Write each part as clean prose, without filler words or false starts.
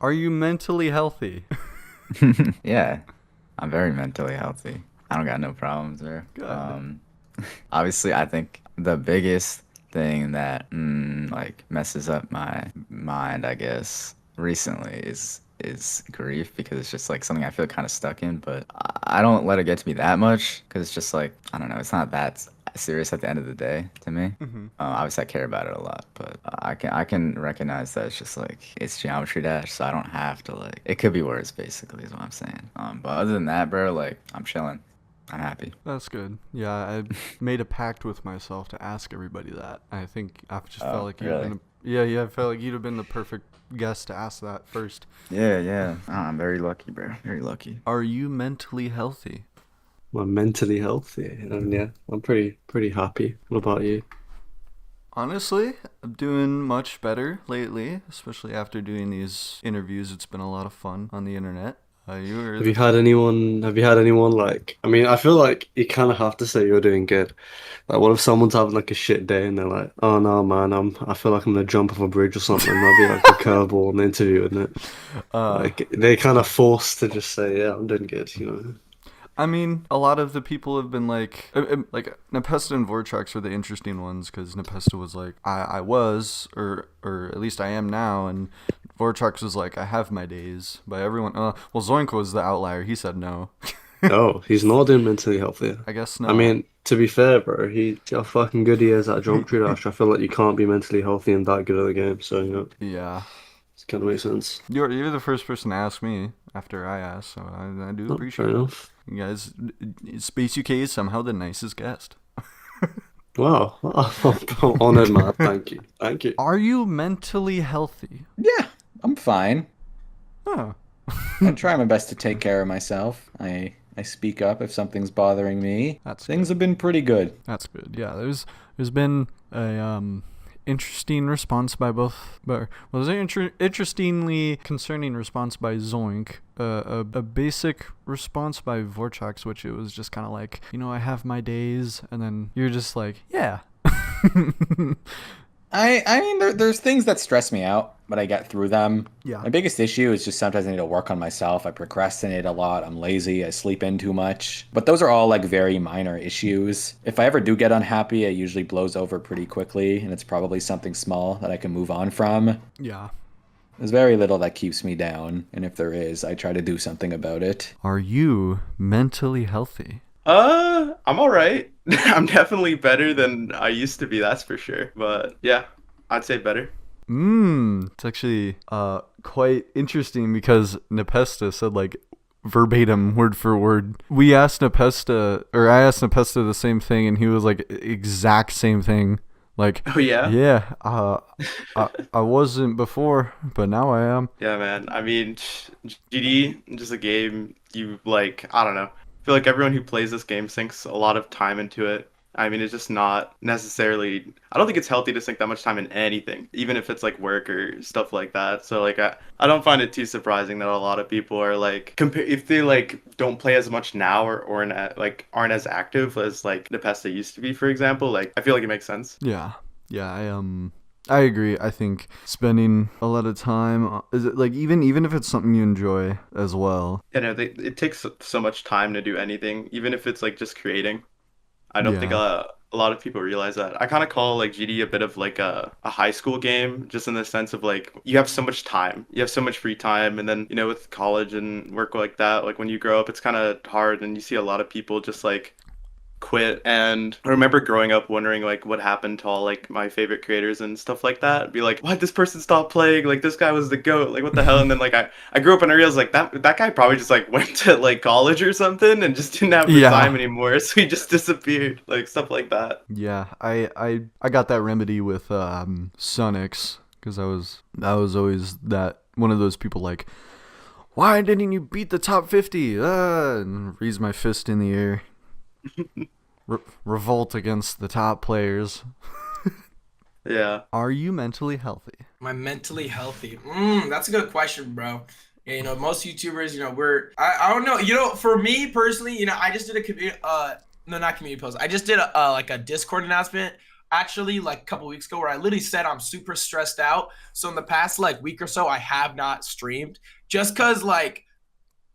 Are you mentally healthy? Yeah, I'm very mentally healthy. I don't got no problems there. Good. Obviously, I think the biggest thing that like messes up my mind, I guess, recently is grief because it's just like something I feel kind of stuck in, but I don't let it get to me that much because it's just like I don't know, it's not that serious at the end of the day to me. Hmm. Obviously, I care about it a lot, but I can recognize that it's just like it's Geometry Dash, so I don't have to like. It could be worse, basically, is what I'm saying. But other than that, bro, like I'm chilling. I'm happy. That's good. Yeah, I made a pact with myself to ask everybody that. I think I've just felt Oh, like you'd have really? been yeah, I felt like you'd have been the perfect guest to ask that first. Yeah, yeah. Oh, I'm very lucky, bro. Very lucky. Are you mentally healthy? I'm mentally healthy, and yeah, I'm pretty happy. What about you? Honestly, I'm doing much better lately, especially after doing these interviews. It's been a lot of fun on the internet. You were Have the you had anyone? Have you had anyone like? I mean, I feel like you kind of have to say you're doing good. Like, what if someone's having like a shit day and they're like, "Oh no, man, I feel like I'm gonna jump off a bridge or something." That'd be like a curveball in the interview, isn't it? uh Like they kind of forced to just say, "Yeah, I'm doing good," you know. I mean, a lot of the people have been like Npesta and Vortrox are the interesting ones because Npesta was like, I was, or at least I am now, and Vortrox was like, I have my days. But everyone, well, Zoink was the outlier. He said no. Oh, he's not doing mentally healthy. I guess I not. mean, to be fair, bro, he how fucking good he is at Geometry Dash. I feel like you can't be mentally healthy and that good at the game. So you know, Yeah, it kind of makes sense. you're the first person to ask me after I asked, so I do Oh, fair appreciate it. enough. You guys, SpaceUK is somehow the nicest guest. Wow, I'm honored, man. Thank you, thank you. Are you mentally healthy? Yeah, I'm fine. Oh, I try my best to take care of myself. I speak up if something's bothering me. that's Things good. have been pretty good. That's good. Yeah, there's been a interesting response by both, but well, there's an interestingly concerning response by Zoink, a basic response by Vortex, which it was just kind of like, I have my days, and then you're just like, yeah. I mean, there's things that stress me out, but I get through them. Yeah. My biggest issue is just sometimes I need to work on myself. I procrastinate a lot. I'm lazy. I sleep in too much. But those are all like very minor issues. If I ever do get unhappy, it usually blows over pretty quickly, and it's probably something small that I can move on from. Yeah. There's very little that keeps me down, and if there is, I try to do something about it. Are you mentally healthy? I'm all right. I'm definitely better than I used to be, that's for sure. But yeah, I'd say better. It's actually quite interesting because Npesta said like verbatim, word for word. We asked Npesta, or I asked Npesta the same thing, and he was like exact same thing. Like, Oh yeah? yeah, I wasn't before, but now I am. Yeah, man. I mean, GD, just a game you like, I don't know. I feel like everyone who plays this game sinks a lot of time into it. I mean, it's just not necessarily, I don't think it's healthy to sink that much time in anything, even if it's like work or stuff like that. So like I don't find it too surprising that a lot of people are like compare if they like don't play as much now like aren't as active as like Nepesta used to be, for example. Like I feel like it makes sense. Yeah, yeah, I agree. I think spending a lot of time is it like even if it's something you enjoy as well. You know, it takes so much time to do anything, even if it's like just creating. I don't think Yeah, a lot of people realize that. I kind of call like GD a bit of like a high school game, just in the sense of like you have so much time, you have so much free time, and then with college and work like that, like when you grow up, it's kind of hard, and you see a lot of people just like quit. And I remember growing up wondering like what happened to all like my favorite creators and stuff like that. Be like, why'd this person stop playing? Like this guy was the goat. Like what the hell? And then like I grew up and I realized like that guy probably just like went to like college or something and just didn't have the time yeah, anymore. So he just disappeared. Like stuff like that. yeah. I got that remedy with Sonix because I was always that one of those people like, why didn't you beat the top 50? And raise my fist in the air. Revolt against the top players. Yeah. Are you mentally healthy? Am I mentally healthy? That's a good question, bro. Yeah, most YouTubers, I don't know. For me personally, I just did a community, no, not community post. I just did a like a Discord announcement. actually like a couple weeks ago where I literally said I'm super stressed out. So in the past like week or so, I have not streamed just because like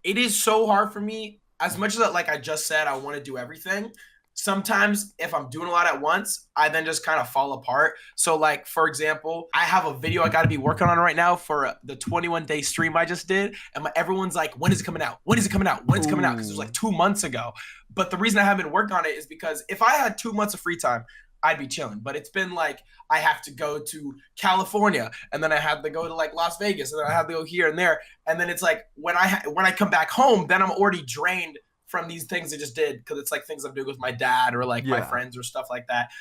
it is so hard for me. As much as like I just said, I want to do everything. Sometimes if I'm doing a lot at once, I then just kind of fall apart. So like, for example, I have a video I got to be working on right now for the 21-day stream I just did. And everyone's like, when is it coming out? When is it coming out? When is it coming out? Because it was like 2 months ago. But the reason I haven't been working on it is because if I had 2 months of free time, I'd be chilling. But it's been like, I have to go to California and then I have to go to like Las Vegas and then I have to go here and there. And then it's like, when I come back home, then I'm already drained from these things I just did, because it's like things I'm doing with my dad or like my friends or stuff like that.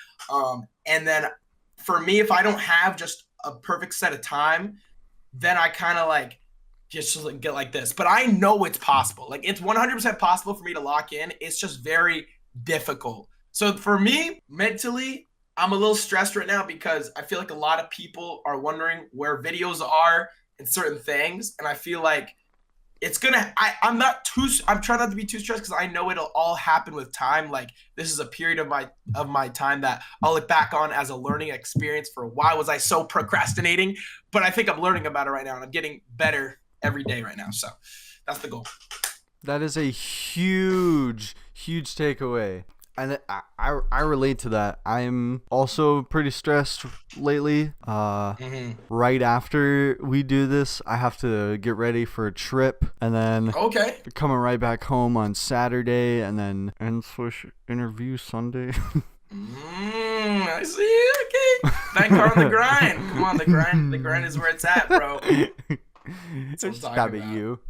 And then for me, if I don't have just a perfect set of time, then I kind of like just get like this. But I know it's possible. Like it's 100% possible for me to lock in. It's just very difficult. So for me, mentally, I'm a little stressed right now because I feel like a lot of people are wondering where videos are and certain things. And I feel like it's gonna, I'm trying not to be too stressed because I know it'll all happen with time. Like this is a period of my time that I'll look back on as a learning experience for why was I so procrastinating. But I think I'm learning about it right now and I'm getting better every day right now. So that's the goal. That is a huge takeaway. And I relate to that. I'm also pretty stressed lately. Right after we do this, I have to get ready for a trip, and then coming right back home on Saturday, and then nSwish interview Sunday. I see. Okay, thank God on the grind. Come on, the grind is where it's at, bro. Stab at you.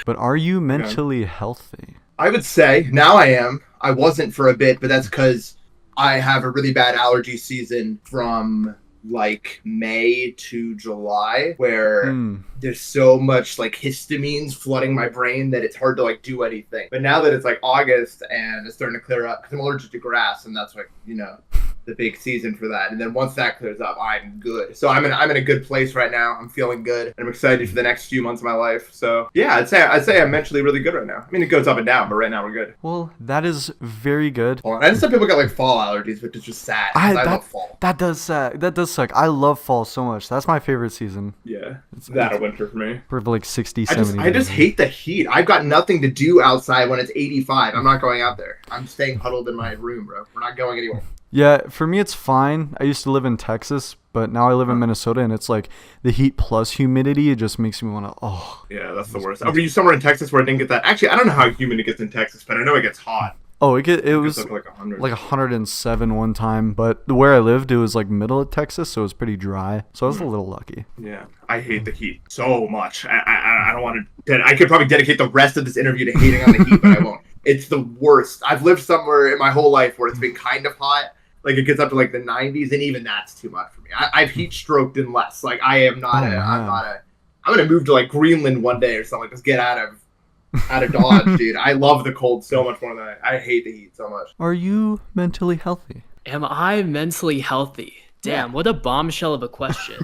But are you mentally healthy? I would say now I am. I wasn't for a bit, but that's because I have a really bad allergy season from like May to July, where there's so much like histamines flooding my brain that it's hard to like do anything. But now that it's like August and it's starting to clear up, because I'm allergic to grass, and that's like, you know, the big season for that. And then once that clears up, I'm good. So I'm in a good place right now. I'm feeling good, and I'm excited for the next few months of my life. So yeah, I'd say I'm mentally really good right now. I mean, it goes up and down, but right now we're good. Well, that is very good. I know some people got like fall allergies, which is just sad. I love fall. That does suck. I love fall so much. That's my favorite season. Yeah, it's that or winter for me. For like 60, 70 I just hate the heat. I've got nothing to do outside when it's 85. I'm not going out there. I'm staying huddled in my room, bro. We're not going anywhere. Yeah, for me it's fine. I used to live in Texas, but now I live in Minnesota, and it's like the heat plus humidity. It just makes me want to, Yeah, that's the worst. Were you somewhere in Texas where it didn't get that? Actually, I don't know how humid it gets in Texas, but I know it gets hot. Oh, it was like 100. Like 107 one time, but where I lived, it was like middle of Texas, so it was pretty dry. So I was a little lucky. Yeah, I hate the heat so much. I don't want to. I could probably dedicate the rest of this interview to hating on the heat, but I won't. It's the worst. I've lived somewhere in my whole life where it's been kind of hot. Like it gets up to like the 90s, and even that's too much for me. I've heat stroked in less. Like I am not I'm gonna move to like Greenland one day or something. Like, just get out of Dodge, dude. I love the cold so much more than I hate the heat so much. Are you mentally healthy? Am I mentally healthy? Damn, what a bombshell of a question.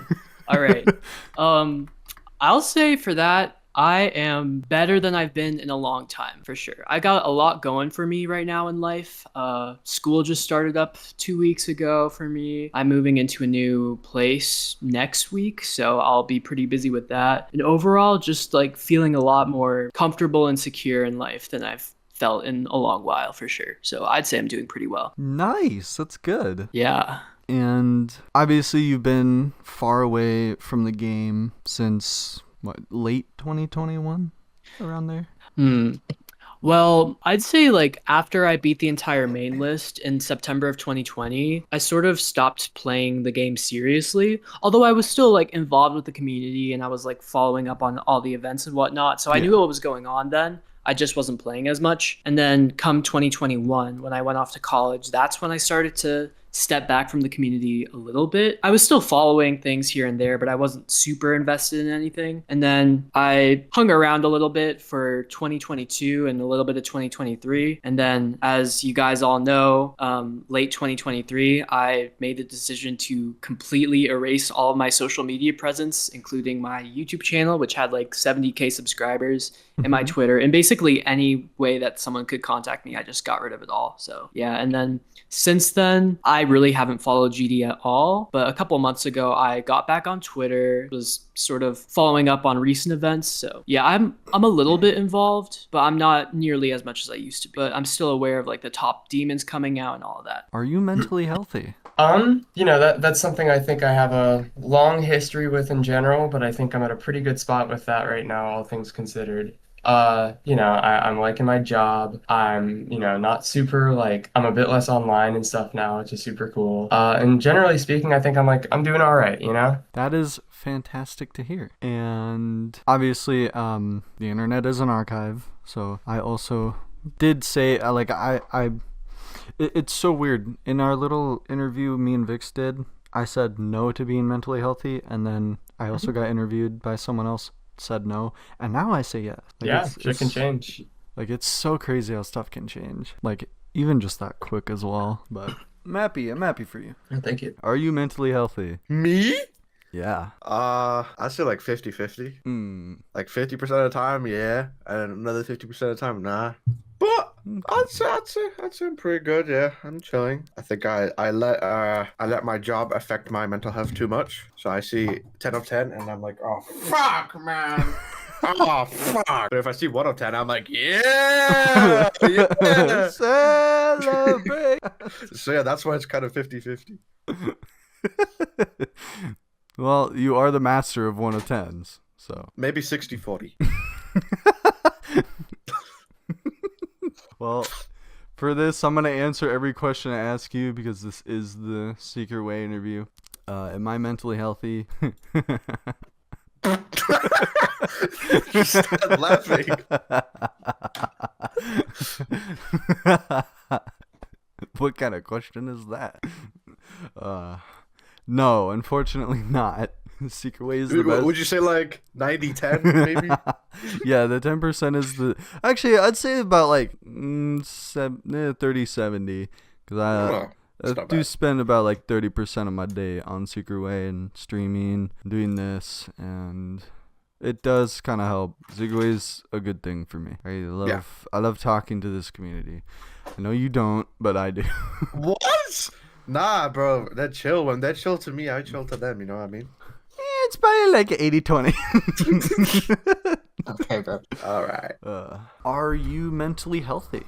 All right. I'll say for that, I am better than I've been in a long time, for sure. I got a lot going for me right now in life. School just started up 2 weeks ago for me. I'm moving into a new place next week, so I'll be pretty busy with that. And overall, just like feeling a lot more comfortable and secure in life than I've felt in a long while, for sure. So I'd say I'm doing pretty well. Nice. That's good. Yeah. And obviously you've been far away from the game since... what, late 2021? Around there? Well, I'd say like after I beat the entire main list in September of 2020, I sort of stopped playing the game seriously. Although I was still like involved with the community and I was like following up on all the events and whatnot. So I knew what was going on then. I just wasn't playing as much. And then come 2021, when I went off to college, that's when I started to stepped back from the community a little bit. I was still following things here and there, but I wasn't super invested in anything. And then I hung around a little bit for 2022 and a little bit of 2023. And then, as you guys all know, late 2023, I made the decision to completely erase all of my social media presence, including my YouTube channel, which had like 70K subscribers, and my Twitter, and basically any way that someone could contact me, I just got rid of it all. So yeah, and then since then, I really haven't followed GD at all. But a couple months ago, I got back on Twitter, was sort of following up on recent events. So yeah, I'm a little bit involved, but I'm not nearly as much as I used to be. But I'm still aware of like the top demons coming out and all of that. Are you mentally healthy? You know, that's something I think I have a long history with in general, but I think I'm at a pretty good spot with that right now, all things considered. You know, I'm liking my job. I'm, you know, not super like, I'm a bit less online and stuff now, which is super cool. And generally speaking, I think I'm doing all right, you know? That is fantastic to hear. And obviously, the internet is an archive. So I also did say, it's so weird. In our little interview me and Vix did, I said no to being mentally healthy. And then I also got interviewed by someone else, said no, and now I say yes. Like, yeah, shit can change. Like, it's so crazy how stuff can change. Like, even just that quick as well. But I'm happy for you. Thank you. Are you mentally healthy? Me? Yeah. I say like 50-50. Like 50% of the time, yeah, and another 50% of the time, nah. But I'd say I'm pretty good. Yeah, I'm chilling. I think I let my job affect my mental health too much. So I see 10 of 10, and I'm like, oh fuck, man. Oh fuck. But if I see 1 of 10, I'm like, yeah, yeah. Celebrate. So yeah, that's why it's kind of 50-50. Well, you are the master of 1 of 10s, so maybe 60-40. Well, for this, I'm going to answer every question I ask you because this is the Secret Way interview. Am I mentally healthy? Stop laughing. What kind of question is that? No, unfortunately not. Secret Way is the best. Would you say like 90-10 maybe? Yeah, the 10% is the... Actually, I'd say about like 30-70. Because I do spend about like 30% of my day on Secret Way and streaming, doing this, and it does kind of help. Secret Way is a good thing for me. I love talking to this community. I know you don't, but I do. What? Nah, bro. They're chill. When they're chill to me, I chill to them. You know what I mean? It's probably like 80-20. Okay, bro. All right. Are you mentally healthy?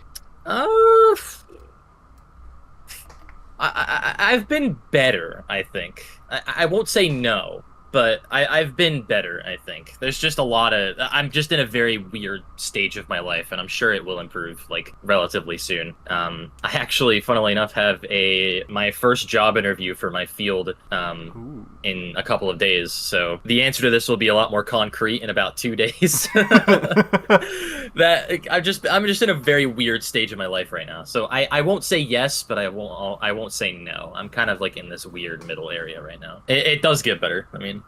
I've been better, I think. I won't say no, but I've been better, I think. There's just a lot of... I'm just in a very weird stage of my life, and I'm sure it will improve, like, relatively soon. I actually, funnily enough, have my first job interview for my field in a couple of days, so the answer to this will be a lot more concrete in about 2 days. I'm just in a very weird stage of my life right now, so I won't say yes, but I won't say no. I'm kind of, like, in this weird middle area right now. It does get better. I mean,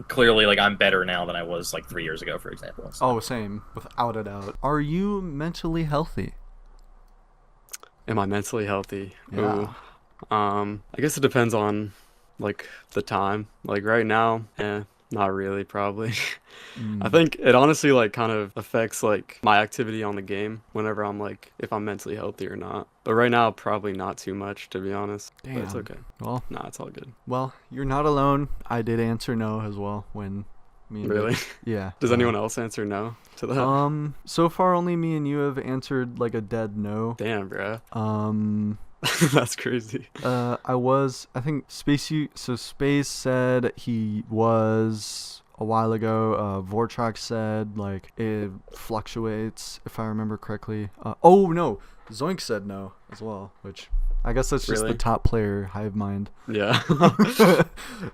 clearly, like, I'm better now than I was like 3 years ago, for example. So. Oh, same, without a doubt. Are you mentally healthy? Am I mentally healthy? Yeah. Ooh. I guess it depends on like the time. Like right now, not really, probably. I think it honestly like kind of affects like my activity on the game whenever I'm like if I'm mentally healthy or not. But right now, probably not too much, to be honest. Damn. But it's okay. Well, Nah, it's all good. Well, you're not alone. I did answer no as well when me and Really? Yeah. Does anyone else answer no to that? So far only me and you have answered like a dead no. Damn, bro. That's crazy. I think Space said he was a while ago. Vortrox said like it fluctuates, if I remember correctly. Oh no, Zoink said no as well, which I guess that's just Really? the top player hive mind. Yeah.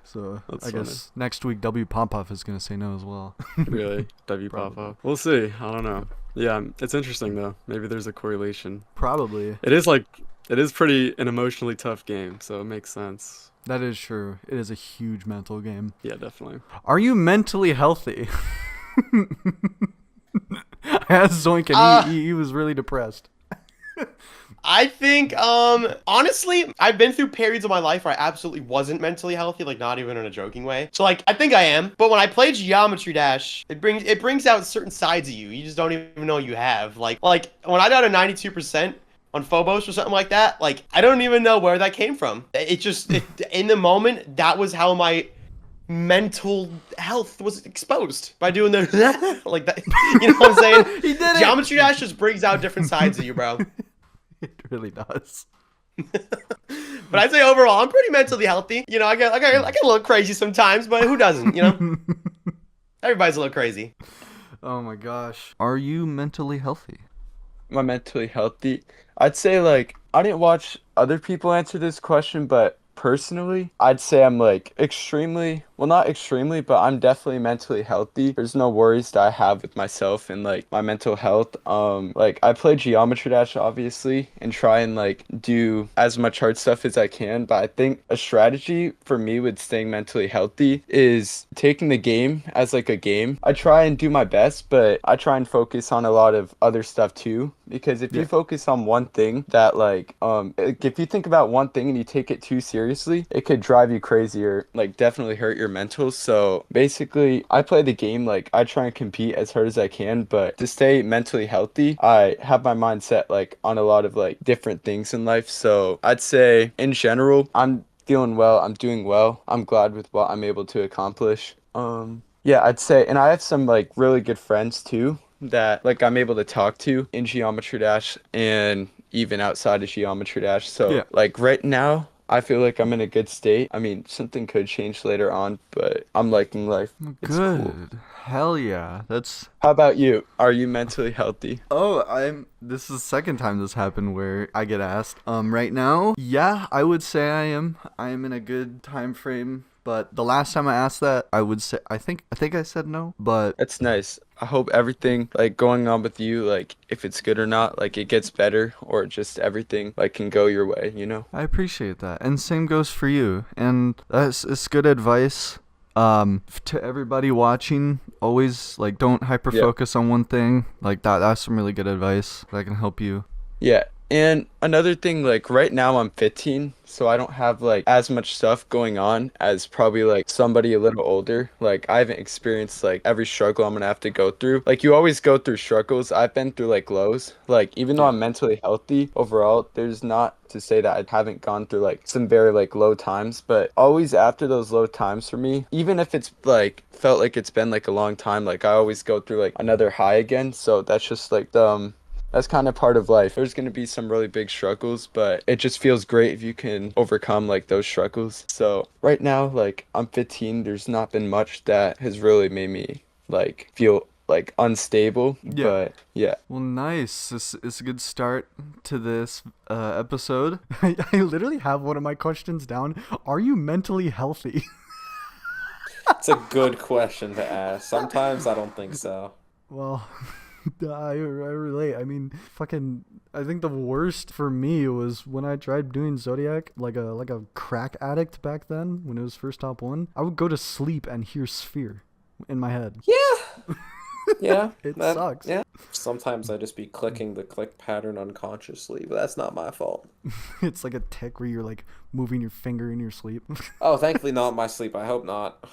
So That's I guess next week wPopoff is gonna say no as well. Really? wPopoff. We'll see. I don't know. Yeah, it's interesting though. Maybe there's a correlation. Probably. It is like It is pretty an emotionally tough game, so it makes sense. That is true. It is a huge mental game. Yeah, definitely. Are you mentally healthy? I asked Zoink and he was really depressed. I think, honestly, I've been through periods of my life where I absolutely wasn't mentally healthy, like not even in a joking way. So like, I think I am. But when I play Geometry Dash, it brings out certain sides of you just don't even know you have. Like when I got a 92% on Phobos or something like that, like I don't even know where that came from. In the moment, that was how my mental health was exposed by doing the like that. You know what I'm saying? He did it. Geometry Dash just brings out different sides of you, bro. It really does. But I'd say overall, I'm pretty mentally healthy. You know, I get a little crazy sometimes, but who doesn't? You know, everybody's a little crazy. Oh my gosh. Are you mentally healthy? Am I mentally healthy? I'd say like I didn't watch other people answer this question, but personally, I'd say I'm like extremely, well, not extremely, but I'm definitely mentally healthy. There's no worries that I have with myself and like my mental health. Like I play Geometry Dash obviously and try and like do as much hard stuff as I can, but I think a strategy for me with staying mentally healthy is taking the game as like a game. I try and do my best, but I try and focus on a lot of other stuff too, because if you focus on one thing that like if you think about one thing and you take it too seriously, it could drive you crazy or like definitely hurt your mental. So basically I play the game like I try and compete as hard as I can, but to stay mentally healthy I have my mind set like on a lot of like different things in life. So I'd say in general I'm feeling well, I'm doing well, I'm glad with what I'm able to accomplish. Yeah, I'd say, and I have some like really good friends too that like I'm able to talk to in Geometry Dash and even outside of Geometry Dash. So like right now I feel like I'm in a good state. I mean, something could change later on, but I'm liking life. It's Good. cool. Hell yeah. That's. How about you? Are you mentally healthy? Oh, this is the second time this happened where I get asked. Right now, yeah, I would say I am. I am in a good time frame. But the last time I asked that, I would say I think I said no. But that's nice. I hope everything like going on with you, like if it's good or not, like it gets better or just everything like can go your way, you know? I appreciate that. And same goes for you. And it's good advice. To everybody watching, always like don't hyper focus on one thing. Like that's some really good advice that can help you. Yeah. And another thing, like right now I'm 15, so I don't have like as much stuff going on as probably like somebody a little older. Like I haven't experienced like every struggle I'm gonna have to go through. Like you always go through struggles. I've been through like lows. Like even though I'm mentally healthy overall, there's not to say that I haven't gone through like some very like low times, but always after those low times for me, even if it's like felt like it's been like a long time, like I always go through like another high again. So that's just like that's kind of part of life. There's going to be some really big struggles, but it just feels great if you can overcome like those struggles. So right now, like I'm 15, there's not been much that has really made me like feel like unstable. Yeah. But yeah. Well, nice. This is a good start to this episode. I literally have one of my questions down. Are you mentally healthy? It's a good question to ask. Sometimes I don't think so. Well, I relate. I mean, I think the worst for me was when I tried doing Zodiac like a crack addict back then when it was first top 1. I would go to sleep and hear Sphere in my head. Yeah. Yeah. It sucks. Yeah. Sometimes I just be clicking the click pattern unconsciously, but that's not my fault. It's like a tick where you're like moving your finger in your sleep. Oh, thankfully not in my sleep. I hope not.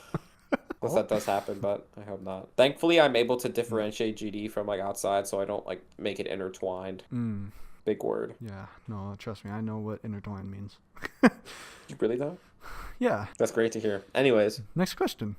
Because that does happen, but I hope not. Thankfully, I'm able to differentiate GD from like outside, so I don't like make it intertwined. Big word. Yeah, no, trust me, I know what intertwined means. You really don't? Yeah. That's great to hear. Anyways. Next question.